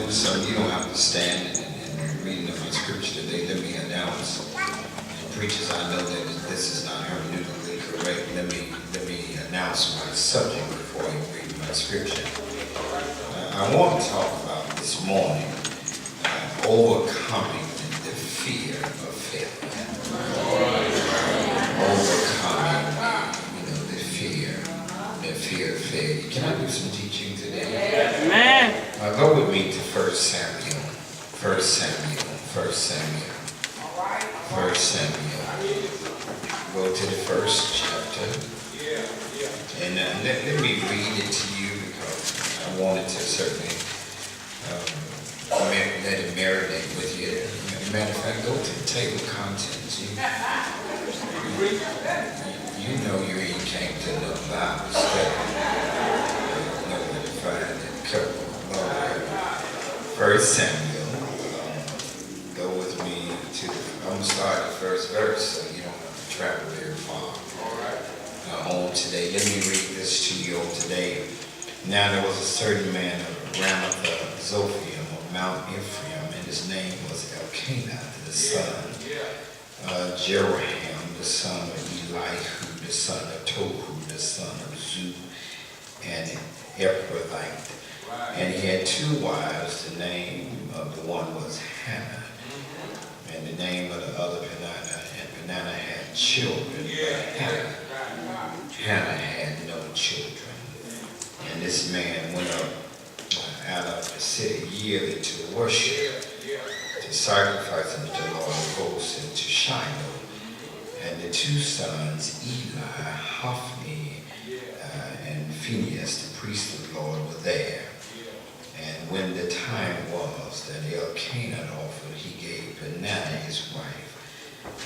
do so. You don't have to stand and reading of my scripture today. Let me announce. And preachers, I know that this is not hermeneutically correct. Let me announce my subject before I read my scripture. I want to talk about this morning overcoming the fear of failure. Overcoming, the fear of failure. Can I do some teaching today? Amen. Go with me to 1 Samuel. 1 Samuel. 1 Samuel. 1 Samuel. Go to the first chapter. And let me read it to you because I wanted to certainly let it marinate with you. Matter of fact, go to the table of contents. You know you ain't came to no Bible study. You know where to find it. Careful. 1 Samuel. Go with me to, I'm going to start at the first verse so you don't have to travel very far. On today. Let me read this to you on today. Now there was a certain man of Ramoth of Zophium of Mount Ephraim, and his name was Elkanah, the son of Jeroham, the son of Elihu, the son of Tohu, the son of Zu, and Ephrathite. And he had two wives. The name of the one was Hannah, and the name of the other Peninnah. And Peninnah had children, but Hannah had no children. And this man went up out of the city yearly to worship, to sacrifice unto the Lord of hosts, and to Shiloh. And the two sons, Eli, Hophni, and Phinehas, the priest of the Lord, were there. And when the time was that Elkanah offered, he gave Peninnah his wife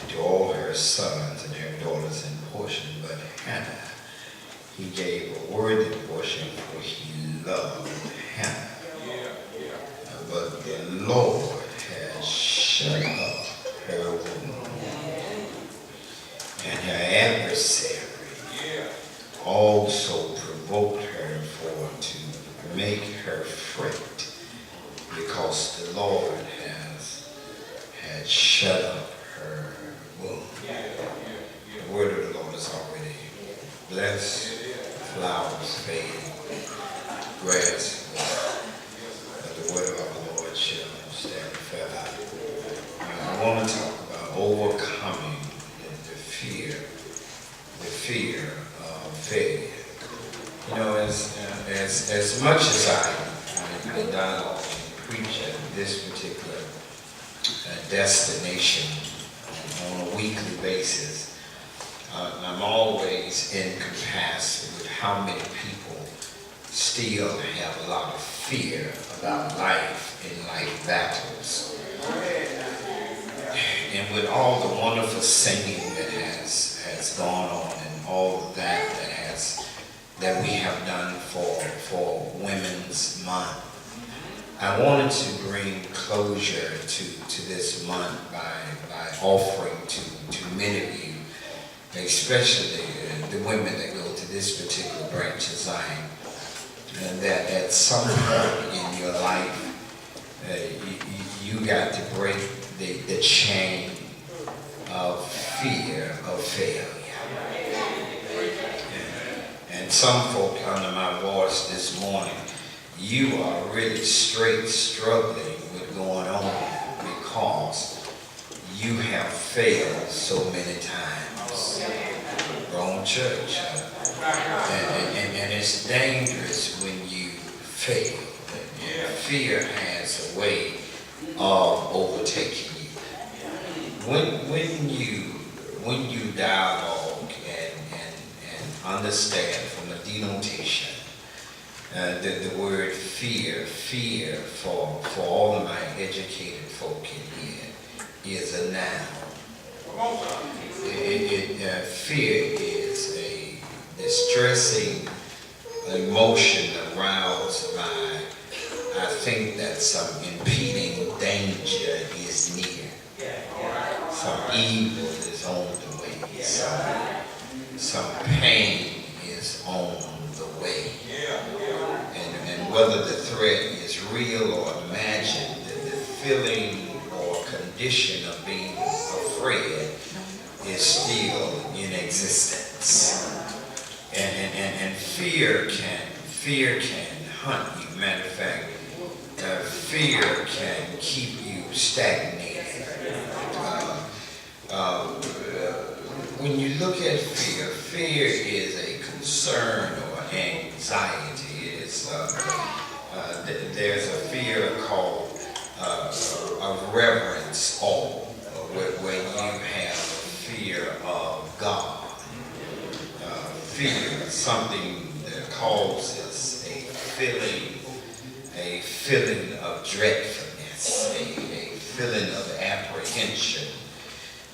to all her sons and her daughters in portion, but Hannah he gave a worthy portion, for he loved Hannah. But the Lord has shut up her womb, and her adversary also provoked her for to make her fret, because the Lord had shut up her womb. The word of the Lord is already blessed. Flowers fade, grass, but the word of our Lord shall stand forever. I want to talk about overcoming the fear of failure. You know, as much as I dialogue and preach at this particular destination on a weekly basis, I'm always in capacity with how many people still have a lot of fear about life and life battles. And with all the wonderful singing that has gone on and all of that we have done for Women's Month, I wanted to bring closure to this month by offering to many of you, especially the women that go to this particular branch of Zion, that at some point in your life, you got to break the chain of fear of failure. And some folk under my voice this morning, you are really straight struggling with going on because you have failed so many times. Wrong church. And it's dangerous when you fail. Fear has a way of overtaking you. When you dialogue and understand from a denotation the word fear for all of my educated folk in here is a noun. Fear is a distressing emotion aroused by, I think that some impeding danger is near. Some evil is on the way. Some pain is on the way. And whether the threat is real or imagined, the feeling or condition of being afraid is still in existence. And fear can hunt you. Matter of fact, fear can keep you stagnated. When you look at fear, fear is a concern or anxiety. There's a fear called of reverence awe, where you have fear of God. Fear, something that causes a feeling of dreadfulness, a feeling of apprehension,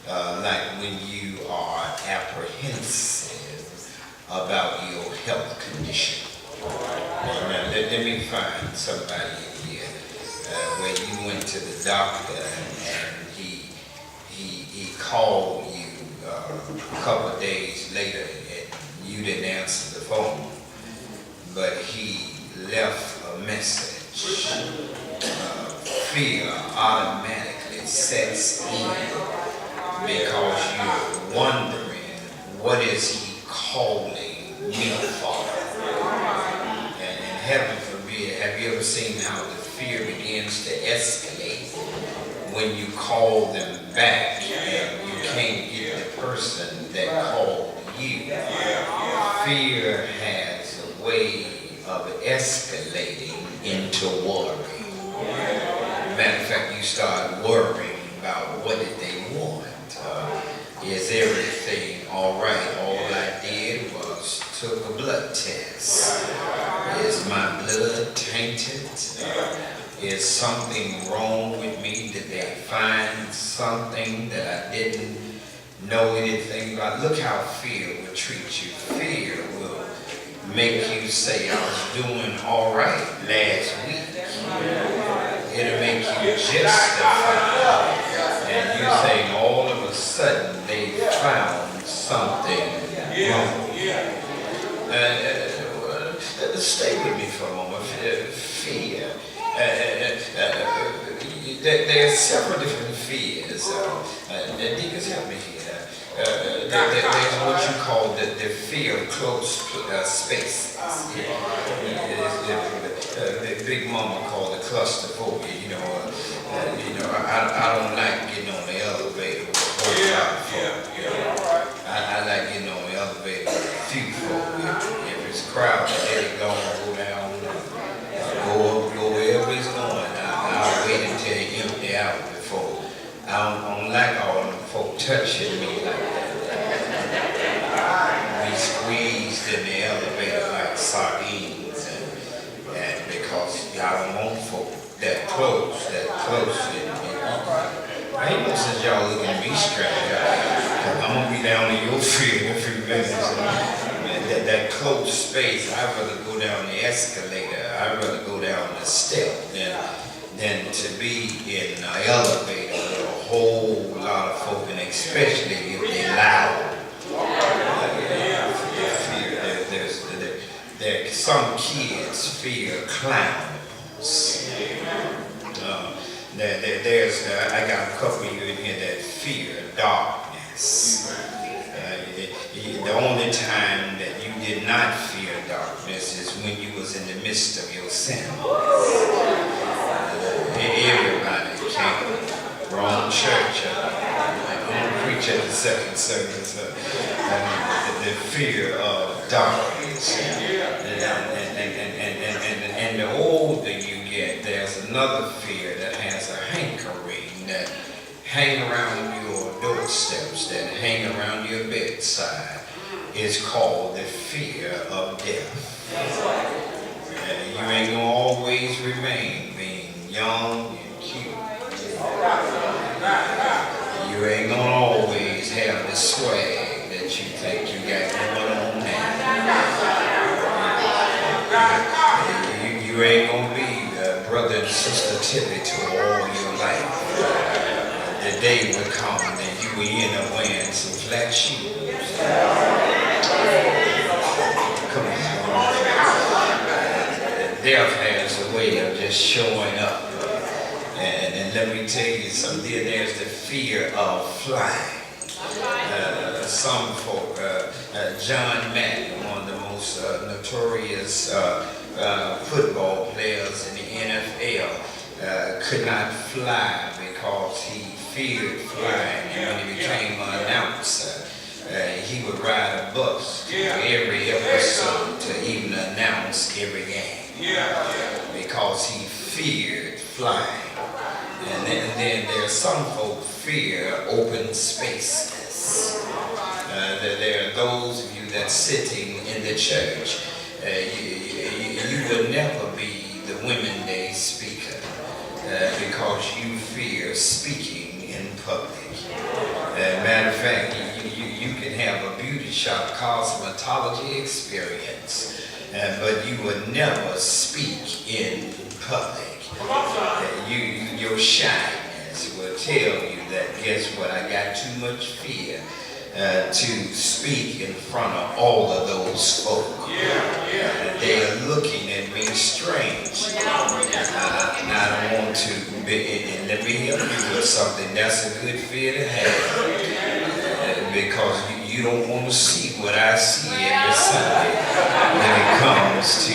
like when you are apprehensive about your health condition. Now, let me find somebody in here where you went to the doctor and he called you a couple of days later and you didn't answer the phone, but he left a message. Fear automatically sets in because you're wondering, what is he calling me for? And heaven forbid, have you ever seen how the fear begins to escalate when you call them back and you can't get the person that called you? Fear has a way of escalating into worry. Matter of fact, you start worrying about what did they want. Is everything all right? All I did was took a blood test. Is my blood tainted? Is something wrong with me? Did they find something that I didn't know anything about? Look how fear will treat you. Fear will make you say, I was doing all right last week. It'll make you justify. And you say all of a sudden they found something wrong. Stay with me for a moment. Fear. There are several different fears. Deacons, help me here. There's what you call the fear of close spaces. The big mama called it claustrophobia. I don't like getting on the elevator with a whole lot of folk. I like getting on the elevator with a few folk. If it's crowded, let it go down, go up, go wherever it's going. I'll wait until it empty out before. I don't like all them folk touching me like that. We squeezed in the elevator like sardines, and because y'all don't want folk that close. I ain't know since y'all looking at me strange. I'm gonna be down in your field in a few minutes. That close space, I'd rather go down the escalator. I'd rather go down the step than to be in an elevator with a whole lot of folk, and especially if they're loud. Some kids fear clowns. I got a couple of you in here that fear darkness. The only time that you did not fear darkness is when you was in the midst of your sin. Everybody came. Wrong church. I'm going to preach at the second service. The fear of darkness. And the older you get, there's another fear that has a hankering that hang around your doorsteps, that hang around your bedside. It's called the fear of death. You ain't gonna always remain being young and cute. You ain't gonna always have the swag that you think you got going on now. You ain't gonna be brother and sister Tippy to all your life. The day will come and you will end up wearing some flat shoes. Come on. Death has a way way of just showing up. And let me tell you something, there's the fear of flying. Some folk, John Madden, one of the most notorious football players in the NFL, could not fly because he feared flying. And when he became an announcer, he would ride a bus to every episode to even announce every game because he feared flying. And then there's some folk fear open spaces. There are those of you that's sitting in the church. You will never be the Women's Day speaker because you fear speaking in public. Matter of fact, you can have a beauty shop cosmetology experience, but you will never speak in public. Your shyness will tell you that, guess what, I got too much fear to speak in front of all of those folk. They are looking at me strange. And I don't want to, and let me help you with something. That's a good fear to have, because you don't want to see what I see every Sunday when it comes to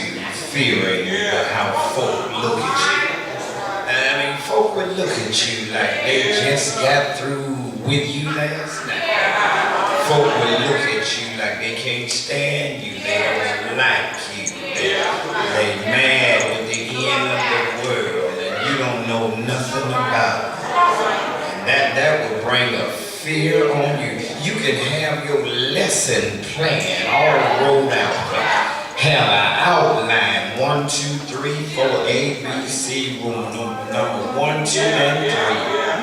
fearing how folk look at you. I mean, folk would look at you like they just got through with you last night. Folk would look at you like they can't stand you. They don't like you. They mad with the end of the world, and you don't know nothing about it. And that will bring a fear on you. You can have your lesson plan all rolled out. Have an outline, 1, 2, 3, 4, A, B, C, room number 1, 2, and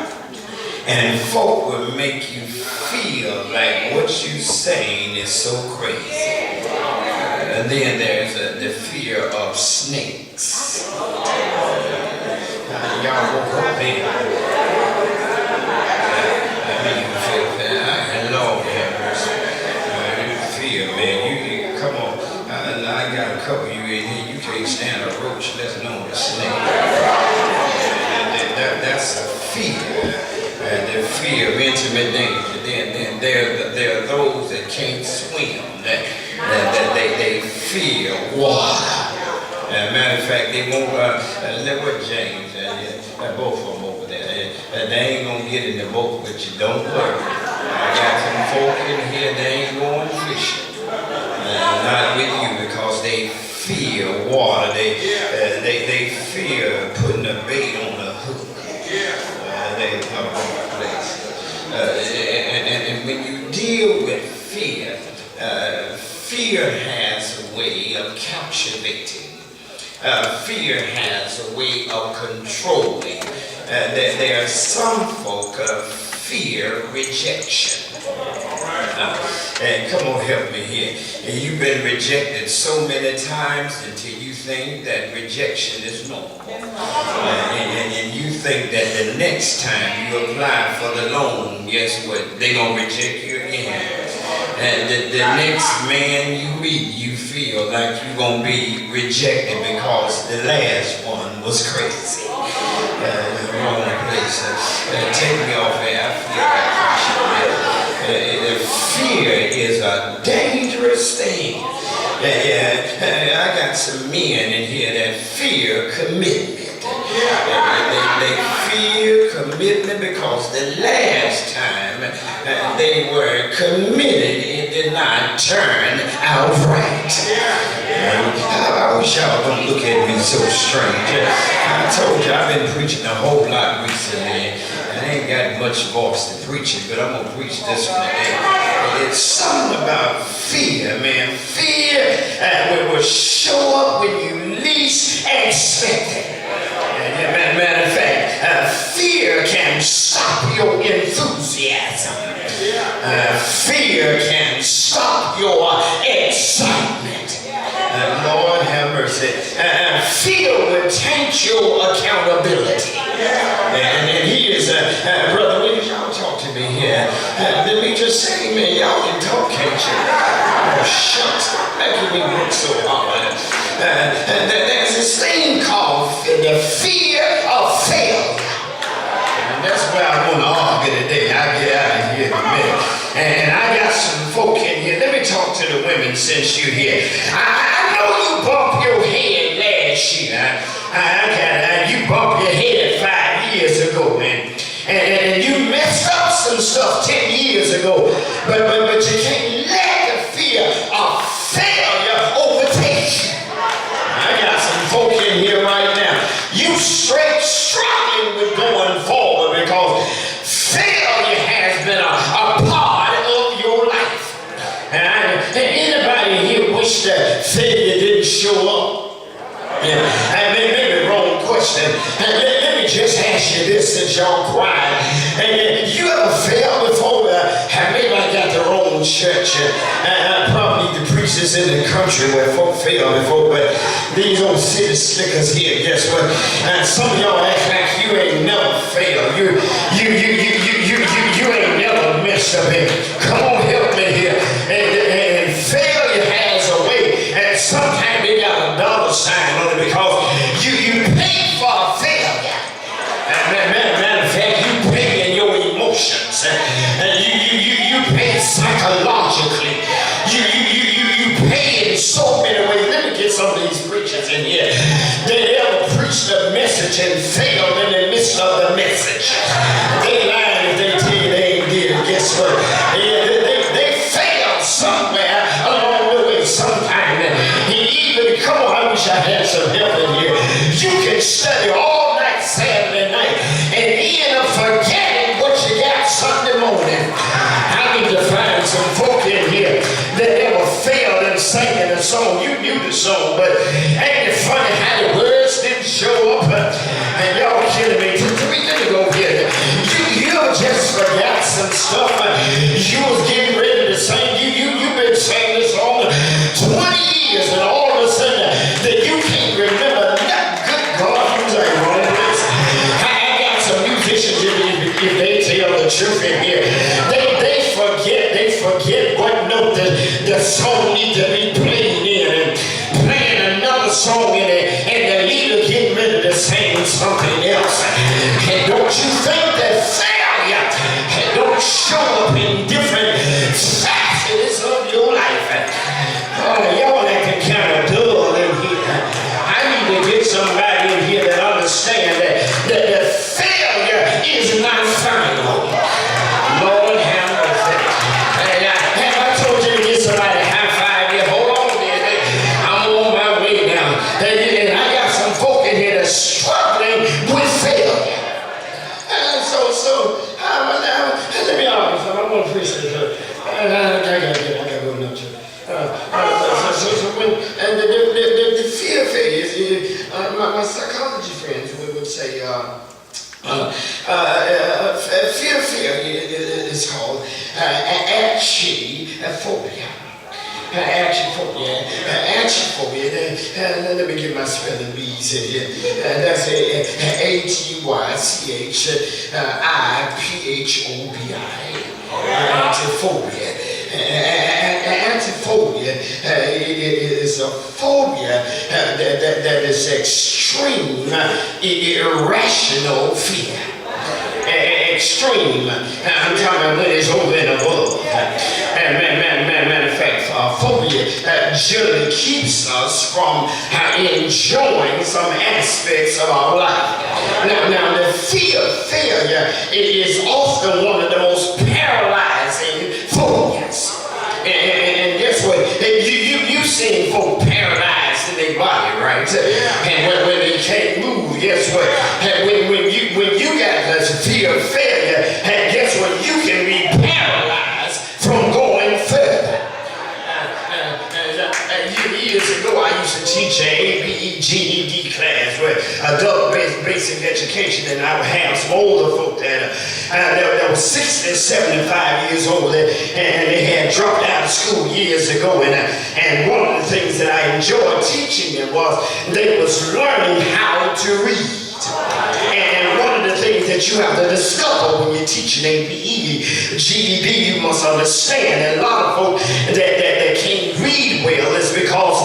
3. And folk will make you feel like what you're saying is so crazy. And then there's the fear of snakes. Y'all woke up there. Lord have mercy. Fear, man. You come on. I got a couple of you in here, you can't stand a roach, let's know a snake. That's a fear. The fear of intimate danger. Then there are those that can't swim, that they fear water. Matter of fact, they won't, what James, both of them over there, they ain't gonna get in the boat with you, don't worry. I got some folk in here, they ain't going fishing. Not with you, because they fear water. They fear putting a bait on a hook. They come from a place. And when you deal with fear, fear has a way of captivating. Fear has a way of controlling. There are some folk fear rejection. And come on, help me here. And you've been rejected so many times until you think that rejection is normal. And you think that the next time you apply for the loan, guess what? They're going to reject you again. And the next man you meet, you feel like you're going to be rejected because the last one was crazy. The wrong place. Take me off there. I feel like fear is a dangerous thing. I got some men in here that fear commitment. They fear commitment because the last time they were committed, it did not turn out right. I wish y'all don't look at me so strange. I told you I've been preaching a whole lot recently. I ain't got much voice to preach it, but I'm going to preach this one today. It's something about fear, man. Fear will show up when you least expect it. Matter of fact, fear can stop your enthusiasm. Fear can stop your excitement. Lord have mercy. Fear will taint your accountability. And here's, Brother Williams, y'all talk to me here. Let me just say, man, y'all can talk, can't you? Oh, shucks, making me work so hard. There's this thing called you here. I know you bumped your head last year. You bumped your head 5 years ago, man. And you messed up some stuff 10 years ago. But you can't let the fear of failure overtake you. I got some folk in here right now. You straight struggling with going forward because failure has been a part of your life. And anybody here wish that failure didn't show up? Yeah. Maybe wrong question. Let me just ask you this since y'all quiet. You ever failed before? Maybe I got the wrong church. Probably the preachers in the country where folk fail before, but these old city slickers here, guess what? Some of y'all act like you ain't never failed. You ain't never messed up here. Come on, help me here. And failure has a way, and sometimes they got a dollar sign on it because you pay for failure. Matter of fact, you pay in your emotions. You pay psychologically. You pay in so many ways. Let me get some of these preachers in here. They ever preached a message and failed in the midst of the message. They lying if they tell you they ain't did it. Guess what? They failed somewhere along the way sometime. Come on, I wish I had some help in here. You can study all night Saturday night and end up forgetting what you got Sunday morning. I need to find some folk in here that ever failed in singing a song. You knew the song, but ain't it funny how the words didn't show up? And y'all killing me. Let me go get it. You just forgot some stuff. You was getting ready to sing. You've been singing this song 20 years and all of a sudden that you can't remember that. Good God, you was in wrong place. I got some musicians if they tell the truth in here. They forget what note the song needs to be played in and playing another song in it, and the leader getting ready to sing something else. And don't you think that failure don't show up in different facets of your life? Y'all acting kind of dull in here. I need to get somebody in here that understands that failure is not final. Lord have mercy. Have I told you to get somebody to high five you? Hold on there. I'm on my way now. And I got some folk in here that's struggling with failure. Let me honest. I'm going to preach this. I got to go now, too. And the fear phase, my psychology friends would say, fear is called achyphobia. Achyphobia. Let me get my spelling bees in here. That's ATYCHIPHOBI. Achyphobia. Achyphobia is a phobia that is extreme, irrational fear. Extreme. I'm talking about when it's over and above. Matter of fact, phobia generally keeps us from enjoying some aspects of our life. Now the fear of failure is often one of the most paralyzing phobias. And guess what? You've seen folk paralyzed in their body, right? And when they can't move, guess what? When you got this fear of failure, and guess what? You can be paralyzed from going further. Years ago, I used to teach an ABE GED class where adult basic education, and I would have some older folk that were 60 and 75 years old, and they had dropped out of school years ago. And one of the things that I enjoyed teaching them was they was learning how to read. And one of the things that you have to discover when you're teaching ABE, GED, you must understand that a lot of folks that can't read well is because